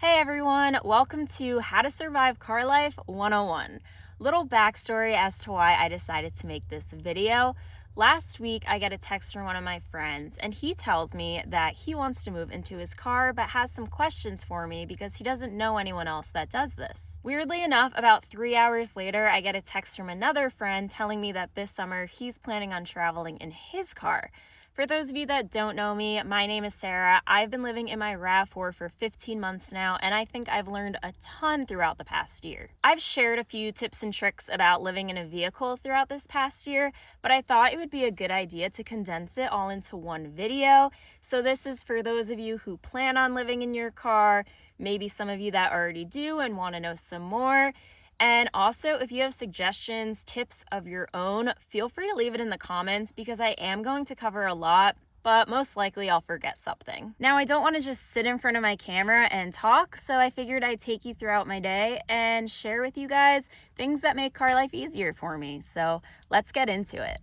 Hey everyone, welcome to How to Survive Car Life 101. Little backstory as to why I decided to make this video. Last week, I get a text from one of my friends, and he tells me that he wants to move into his car but has some questions for me because he doesn't know anyone else that does this. Weirdly enough, about 3 hours later, I get a text from another friend telling me that this summer he's planning on traveling in his car. For those of you that don't know me, my name is Sarah. I've been living in my RAV4 for 15 months now, and I think I've learned a ton throughout the past year. I've shared a few tips and tricks about living in a vehicle throughout this past year, but I thought it would be a good idea to condense it all into one video. So this is for those of you who plan on living in your car, maybe some of you that already do and want to know some more. And also, if you have suggestions, tips of your own, feel free to leave it in the comments because I am going to cover a lot, but most likely I'll forget something. Now, I don't want to just sit in front of my camera and talk, so I figured I'd take you throughout my day and share with you guys things that make car life easier for me. So let's get into it.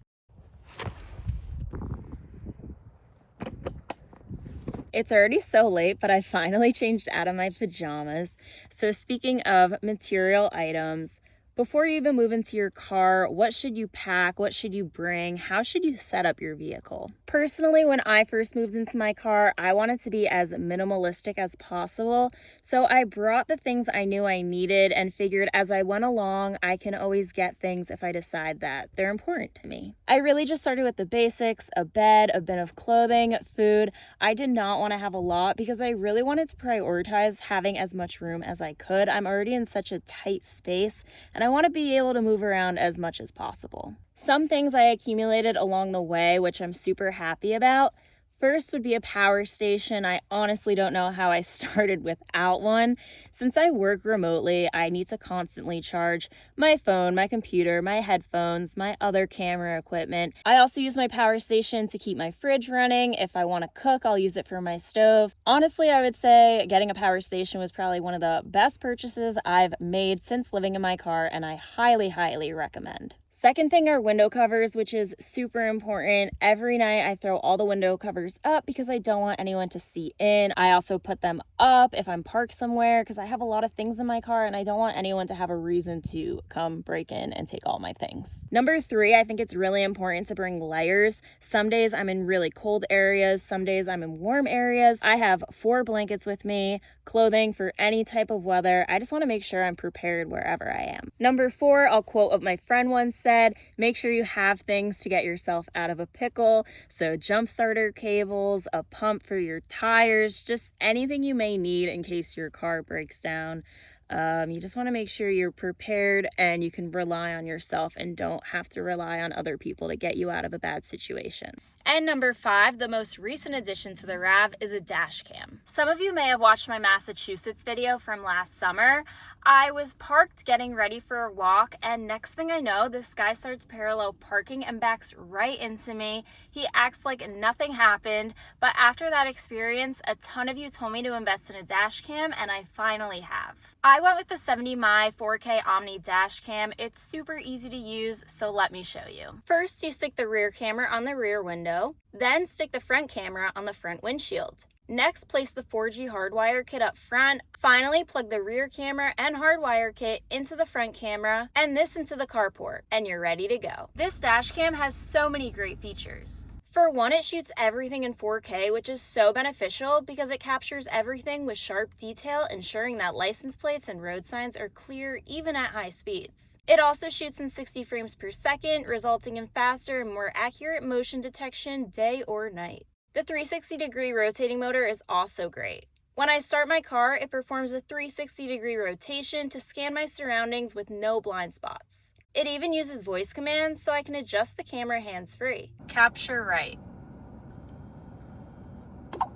It's already so late, but I finally changed out of my pajamas. So speaking of material items, before you even move into your car, what should you pack? What should you bring? How should you set up your vehicle? Personally, when I first moved into my car, I wanted to be as minimalistic as possible. So I brought the things I knew I needed and figured as I went along, I can always get things if I decide that they're important to me. I really just started with the basics, a bed, a bin of clothing, food. I did not want to have a lot because I really wanted to prioritize having as much room as I could. I'm already in such a tight space, and I want to be able to move around as much as possible. Some things I accumulated along the way, which I'm super happy about. First would be a power station. I honestly don't know how I started without one. Since I work remotely, I need to constantly charge my phone, my computer, my headphones, my other camera equipment. I also use my power station to keep my fridge running. If I want to cook, I'll use it for my stove. Honestly, I would say getting a power station was probably one of the best purchases I've made since living in my car, and I highly, highly recommend. Second thing are window covers, which is super important. Every night I throw all the window covers up because I don't want anyone to see in. I also put them up if I'm parked somewhere because I have a lot of things in my car and I don't want anyone to have a reason to come break in and take all my things. Number 3, I think it's really important to bring layers. Some days I'm in really cold areas. Some days I'm in warm areas. I have 4 blankets with me, clothing for any type of weather. I just want to make sure I'm prepared wherever I am. Number 4, I'll quote what my friend once said, make sure you have things to get yourself out of a pickle. So jump starter cables, a pump for your tires, just anything you may need in case your car breaks down. You just want to make sure you're prepared and you can rely on yourself and don't have to rely on other people to get you out of a bad situation. And number 5, the most recent addition to the RAV is a dash cam. Some of you may have watched my Massachusetts video from last summer. I was parked getting ready for a walk, and next thing I know, this guy starts parallel parking and backs right into me. He acts like nothing happened, but after that experience, a ton of you told me to invest in a dash cam, and I finally have. I went with the 70mm 4K Omni dash cam. It's super easy to use, so let me show you. First, you stick the rear camera on the rear window. Then stick the front camera on the front windshield. Next, place the 4G hardwire kit up front. Finally, plug the rear camera and hardwire kit into the front camera and this into the carport, and you're ready to go. This dash cam has so many great features. For one, it shoots everything in 4K, which is so beneficial because it captures everything with sharp detail, ensuring that license plates and road signs are clear even at high speeds. It also shoots in 60 frames per second, resulting in faster and more accurate motion detection day or night. The 360-degree rotating motor is also great. When I start my car, it performs a 360-degree rotation to scan my surroundings with no blind spots. It even uses voice commands so I can adjust the camera hands-free. Capture right.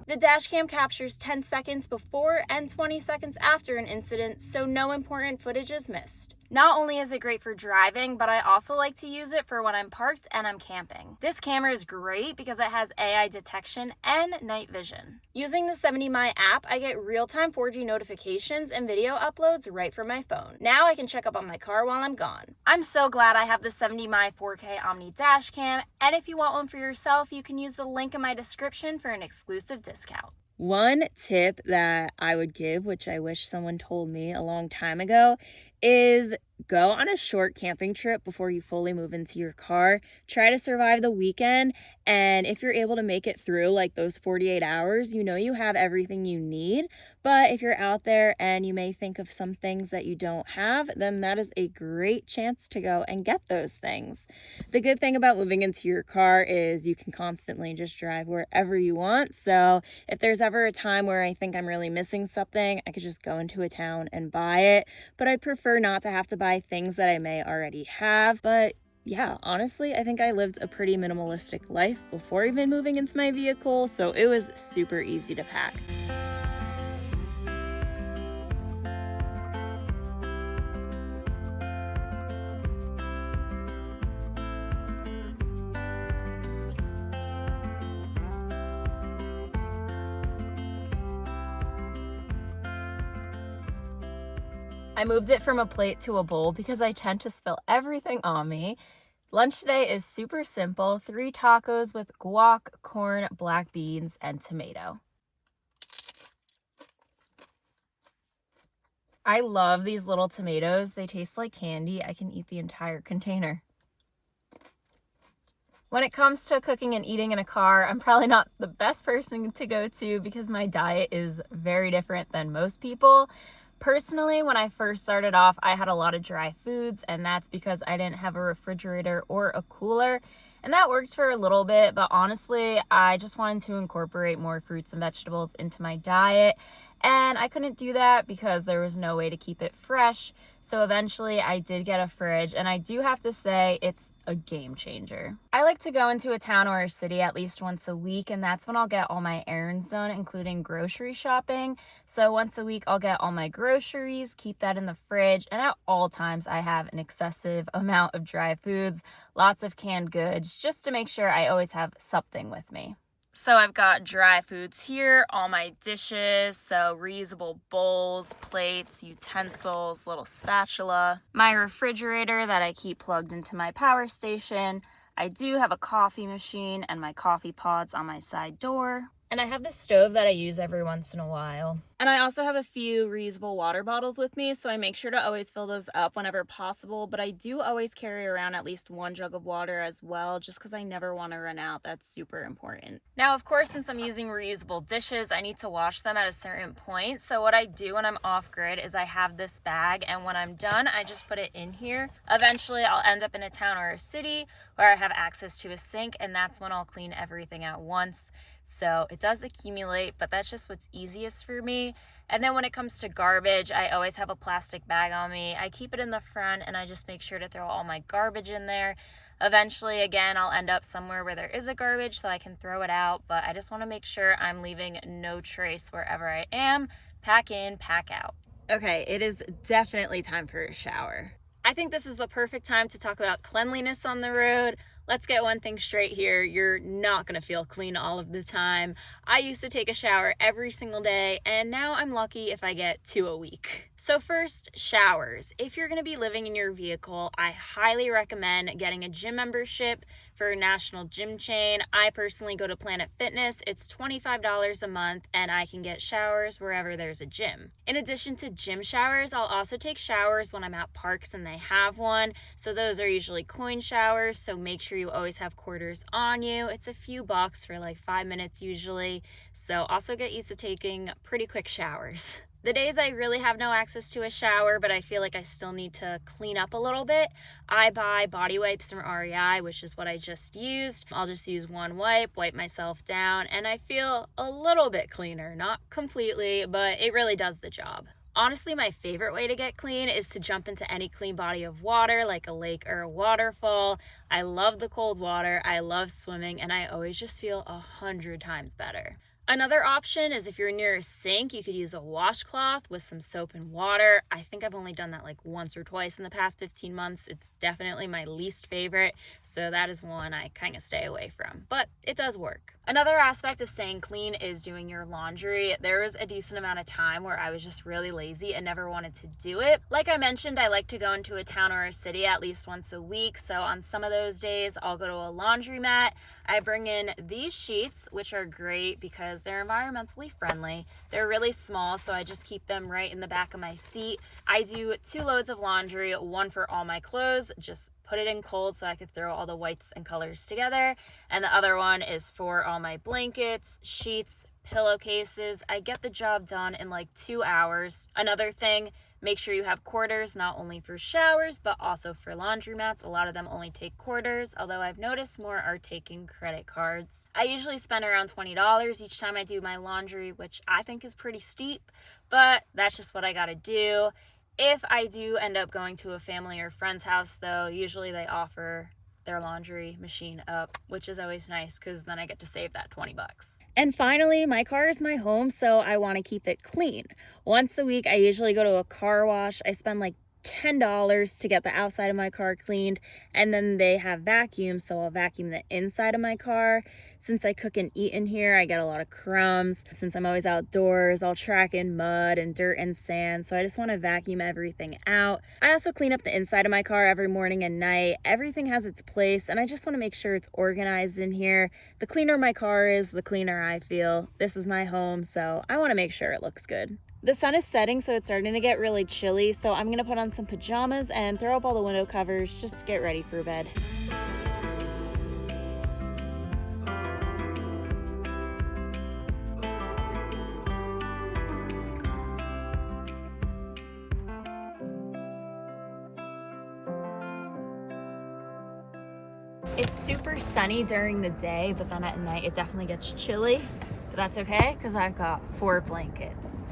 The dash cam captures 10 seconds before and 20 seconds after an incident, so no important footage is missed. Not only is it great for driving, but I also like to use it for when I'm parked and I'm camping. This camera is great because it has AI detection and night vision. Using the 70My app, I get real-time 4G notifications and video uploads right from my phone. Now I can check up on my car while I'm gone. I'm so glad I have the 70My 4K Omni dash cam, and if you want one for yourself, you can use the link in my description for an exclusive discount. One tip that I would give, which I wish someone told me a long time ago, is go on a short camping trip before you fully move into your car. Try to survive the weekend, and if you're able to make it through like those 48 hours, you know you have everything you need. But if you're out there and you may think of some things that you don't have, then that is a great chance to go and get those things. The good thing about moving into your car is you can constantly just drive wherever you want. So if there's ever a time where I think I'm really missing something, I could just go into a town and buy it. But I prefer not to have to buy things that I may already have. But yeah, honestly, I think I lived a pretty minimalistic life before even moving into my vehicle, so it was super easy to pack. I moved it from a plate to a bowl because I tend to spill everything on me. Lunch today is super simple: 3 tacos with guac, corn, black beans, and tomato. I love these little tomatoes. They taste like candy. I can eat the entire container. When it comes to cooking and eating in a car, I'm probably not the best person to go to because my diet is very different than most people. Personally, when I first started off, I had a lot of dry foods, and that's because I didn't have a refrigerator or a cooler. And that worked for a little bit, but honestly, I just wanted to incorporate more fruits and vegetables into my diet. And I couldn't do that because there was no way to keep it fresh. So eventually I did get a fridge, and I do have to say it's a game changer. I like to go into a town or a city at least once a week, and that's when I'll get all my errands done, including grocery shopping. So once a week I'll get all my groceries, keep that in the fridge, and at all times I have an excessive amount of dry foods, lots of canned goods, just to make sure I always have something with me. So I've got dry foods here, all my dishes, so reusable bowls, plates, utensils, little spatula, my refrigerator that I keep plugged into my power station. I do have a coffee machine and my coffee pods on my side door. And I have this stove that I use every once in a while. And I also have a few reusable water bottles with me, so I make sure to always fill those up whenever possible. But I do always carry around at least 1 jug of water as well, just because I never want to run out. That's super important. Now, of course, since I'm using reusable dishes, I need to wash them at a certain point. So what I do when I'm off grid is I have this bag, and when I'm done, I just put it in here. Eventually, I'll end up in a town or a city where I have access to a sink, and that's when I'll clean everything at once. So it does accumulate, but that's just what's easiest for me. And then when it comes to garbage, I always have a plastic bag on me. I keep it in the front, and I just make sure to throw all my garbage in there. Eventually, again, I'll end up somewhere where there is a garbage so I can throw it out, but I just want to make sure I'm leaving no trace wherever I am. Pack in, pack out. Okay, it is definitely time for a shower. I think this is the perfect time to talk about cleanliness on the road. Let's get one thing straight here. You're not going to feel clean all of the time. I used to take a shower every single day, and now I'm lucky if I get 2 a week. So first, showers. If you're going to be living in your vehicle, I highly recommend getting a gym membership for a national gym chain. I personally go to Planet Fitness. It's $25 a month, and I can get showers wherever there's a gym. In addition to gym showers, I'll also take showers when I'm at parks and they have one. So those are usually coin showers, so make sure you always have quarters on you. It's a few bucks for like 5 minutes usually. So also get used to taking pretty quick showers. The days I really have no access to a shower, but I feel like I still need to clean up a little bit, I buy body wipes from REI, which is what I just used. I'll just use one wipe myself down, and I feel a little bit cleaner. Not completely, but it really does the job. Honestly, my favorite way to get clean is to jump into any clean body of water, like a lake or a waterfall. I love the cold water, I love swimming, and I always just feel 100 times better. Another option is if you're near a sink, you could use a washcloth with some soap and water. I think I've only done that like once or twice in the past 15 months. It's definitely my least favorite, so that is one I kind of stay away from, but it does work. Another aspect of staying clean is doing your laundry. There was a decent amount of time where I was just really lazy and never wanted to do it. Like I mentioned, I like to go into a town or a city at least once a week, so on some of those days, I'll go to a laundromat. I bring in these sheets, which are great because because they're environmentally friendly. They're really small, so I just keep them right in the back of my seat. I do 2 loads of laundry, one for all my clothes, just put it in cold so I could throw all the whites and colors together. And the other one is for all my blankets, sheets, pillowcases. I get the job done in like 2 hours. Another thing, make sure you have quarters, not only for showers, but also for laundromats. A lot of them only take quarters, although I've noticed more are taking credit cards. I usually spend around $20 each time I do my laundry, which I think is pretty steep, but that's just what I gotta do. If I do end up going to a family or friend's house, though, usually they offer their laundry machine up, which is always nice because then I get to save that $20. And finally, my car is my home, so I want to keep it clean. Once a week, I usually go to a car wash. I spend like $10 to get the outside of my car cleaned, and then they have vacuums, so I'll vacuum the inside of my car. Since I cook and eat in here, I get a lot of crumbs. Since I'm always outdoors, I'll track in mud and dirt and sand, so I just want to vacuum everything out. I also clean up the inside of my car every morning and night. Everything has its place, and I just want to make sure it's organized in here. The cleaner my car is, the cleaner I feel. This is my home, so I want to make sure it looks good. The sun is setting, so it's starting to get really chilly, so I'm gonna put on some pajamas and throw up all the window covers, just to get ready for bed. It's super sunny during the day, but then at night it definitely gets chilly. But that's okay, because I've got 4 blankets.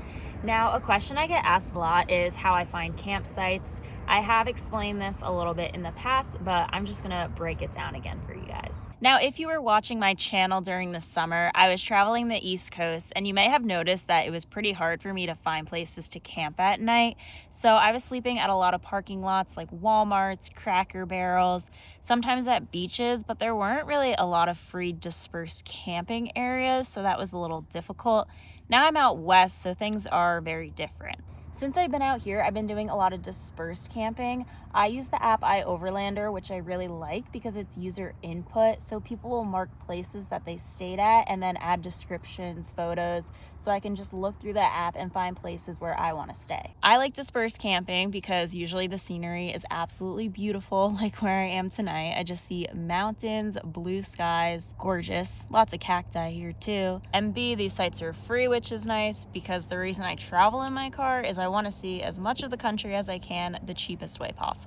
Now, a question I get asked a lot is how I find campsites. I have explained this a little bit in the past, but I'm just gonna break it down again for you guys. Now, if you were watching my channel during the summer, I was traveling the East Coast, and you may have noticed that it was pretty hard for me to find places to camp at night. So I was sleeping at a lot of parking lots like Walmarts, Cracker Barrels, sometimes at beaches, but there weren't really a lot of free dispersed camping areas, so that was a little difficult. Now I'm out west, so things are very different. Since I've been out here, I've been doing a lot of dispersed camping. I use the app iOverlander, which I really like because it's user input. So people will mark places that they stayed at and then add descriptions, photos, so I can just look through the app and find places where I want to stay. I like dispersed camping because usually the scenery is absolutely beautiful, like where I am tonight. I just see mountains, blue skies, gorgeous, lots of cacti here too. And B, these sites are free, which is nice because the reason I travel in my car is I want to see as much of the country as I can the cheapest way possible.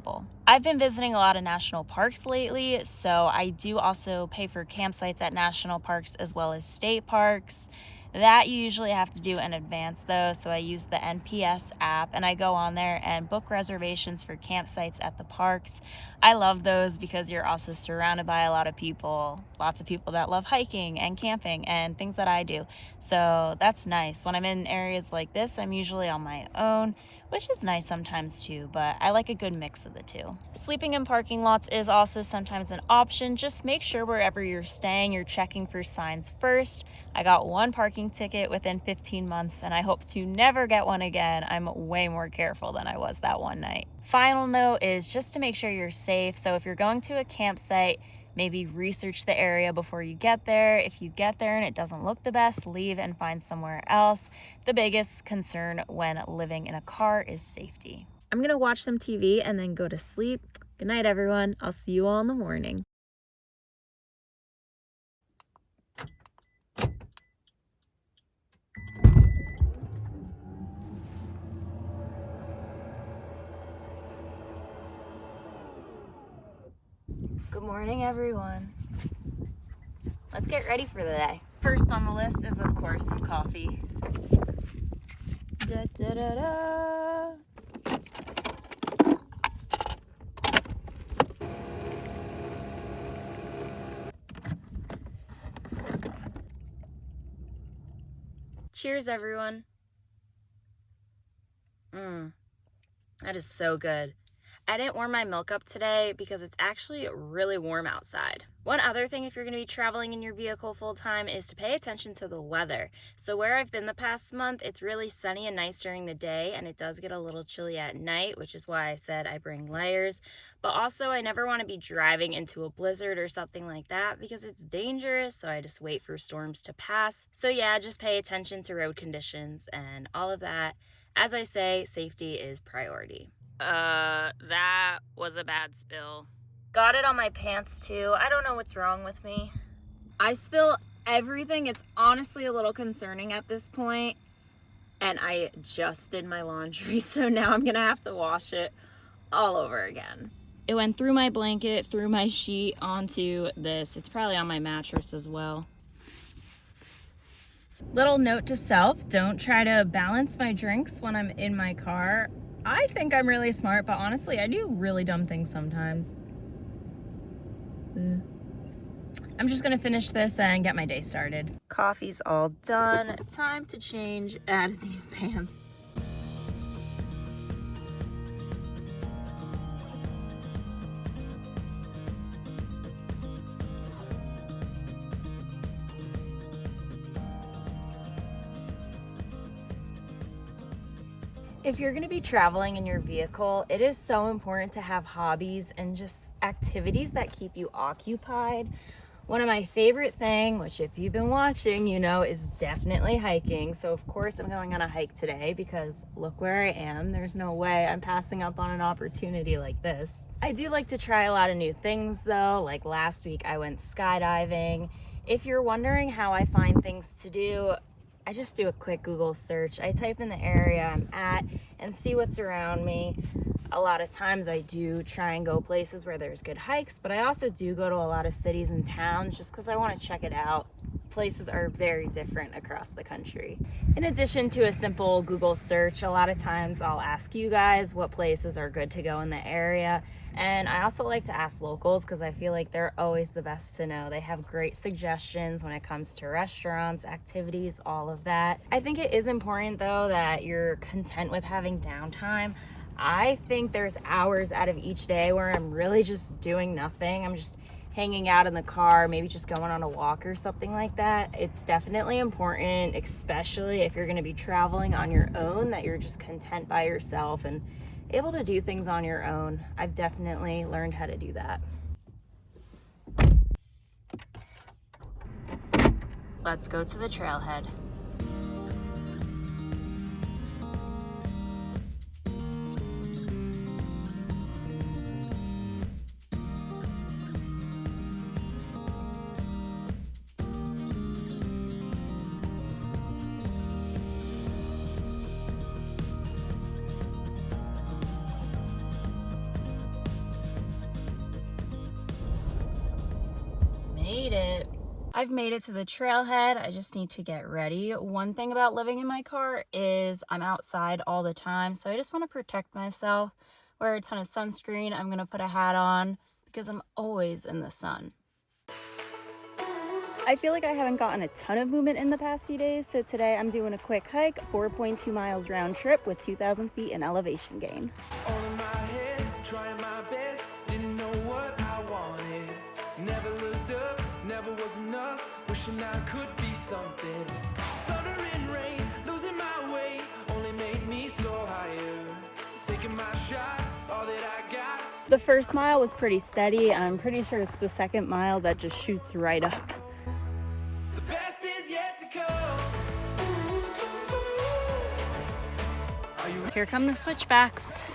I've been visiting a lot of national parks lately, so I do also pay for campsites at national parks as well as state parks. That you usually have to do in advance though, so I use the NPS app and I go on there and book reservations for campsites at the parks. I love those because you're also surrounded by a lot of people, lots of people that love hiking and camping and things that I do. So that's nice. When I'm in areas like this, I'm usually on my own, which is nice sometimes too, but I like a good mix of the two. Sleeping in parking lots is also sometimes an option. Just make sure wherever you're staying, you're checking for signs first. I got 1 parking ticket within 15 months and I hope to never get one again. I'm way more careful than I was that one night. Final note is just to make sure you're safe. So if you're going to a campsite, maybe research the area before you get there. If you get there and it doesn't look the best, leave and find somewhere else. The biggest concern when living in a car is safety. I'm gonna watch some TV and then go to sleep. Good night, everyone. I'll see you all in the morning. Good morning, everyone. Let's get ready for the day. First on the list is, of course, some coffee. Da, da, da, da. Cheers, everyone. That is so good. I didn't warm my milk up today because it's actually really warm outside. One other thing if you're going to be traveling in your vehicle full time is to pay attention to the weather. So where I've been the past month, it's really sunny and nice during the day, and it does get a little chilly at night, which is why I said I bring layers. But also I never want to be driving into a blizzard or something like that because it's dangerous, so I just wait for storms to pass. So yeah, just pay attention to road conditions and all of that. As I say, safety is priority. That was a bad spill. Got it on my pants too. I don't know what's wrong with me. I spill everything. It's honestly a little concerning at this point. And I just did my laundry, so now I'm gonna have to wash it all over again. It went through my blanket, through my sheet, onto this. It's probably on my mattress as well. Little note to self, don't try to balance my drinks when I'm in my car. I think I'm really smart, but honestly, I do really dumb things sometimes. I'm just gonna finish this and get my day started. Coffee's all done. Time to change out of these pants. If you're going to be traveling in your vehicle, it is so important to have hobbies and just activities that keep you occupied. One of my favorite things, which if you've been watching, you know, is definitely hiking. So of course I'm going on a hike today because look where I am. There's no way I'm passing up on an opportunity like this. I do like to try a lot of new things though. Like last week I went skydiving. If you're wondering how I find things to do, I just do a quick Google search. I type in the area I'm at and see what's around me. A lot of times I do try and go places where there's good hikes, but I also do go to a lot of cities and towns just because I want to check it out. Places are very different across the country. In addition to a simple Google search, a lot of times I'll ask you guys what places are good to go in the area. And I also like to ask locals because I feel like they're always the best to know. They have great suggestions when it comes to restaurants, activities, all of that. I think it is important though that you're content with having downtime. I think there's hours out of each day where I'm really just doing nothing. I'm just hanging out in the car, maybe just going on a walk or something like that. It's definitely important, especially if you're going to be traveling on your own, that you're just content by yourself and able to do things on your own. I've definitely learned how to do that. Let's go to the trailhead. Made it. I've made it to the trailhead. I just need to get ready. One thing about living in my car is I'm outside all the time, so I just want to protect myself. Wear a ton of sunscreen. I'm gonna put a hat on because I'm always in the sun. I feel like I haven't gotten a ton of movement in the past few days, so today I'm doing a quick hike, 4.2 miles round trip with 2,000 feet in elevation gain. On my head, trying my best, didn't know what I wanted. Never looked up, never was enough, wishing I could be something. Thunder and rain, losing my way, only made me so higher. Taking my shot, all that I got. The first mile was pretty steady, and I'm pretty sure it's the second mile that just shoots right up. The best is yet to come. Here come the switchbacks.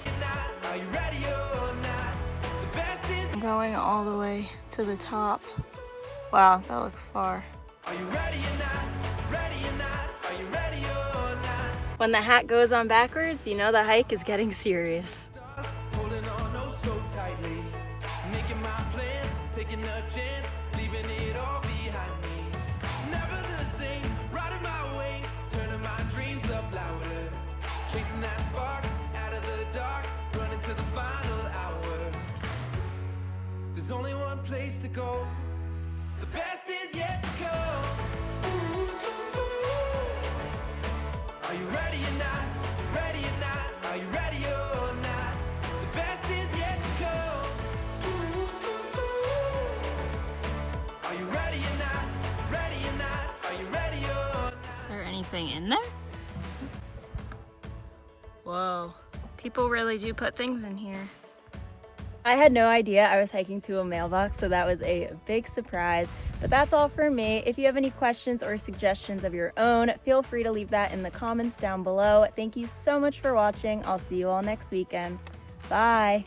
Are you ready or not? The best is. I'm going all the way to the top. Wow, that looks far. Are you ready or not? Ready or not? Are you ready or not? When the hat goes on backwards, you know the hike is getting serious. Holding on oh so tightly, making my plans, taking a chance, leaving it all behind me. Never the same, riding my way, turning my dreams up louder, chasing that spark out of the dark, running to the final hour. There's only one place to go. The best is yet to come. Are you ready or not? Ready or not? Are you ready or not? The best is yet anything in there? Whoa, people really do put things in here. I had no idea I was hiking to a mailbox, so that was a big surprise. But that's all for me. If you have any questions or suggestions of your own, feel free to leave that in the comments down below. Thank you so much for watching. I'll see you all next weekend. Bye.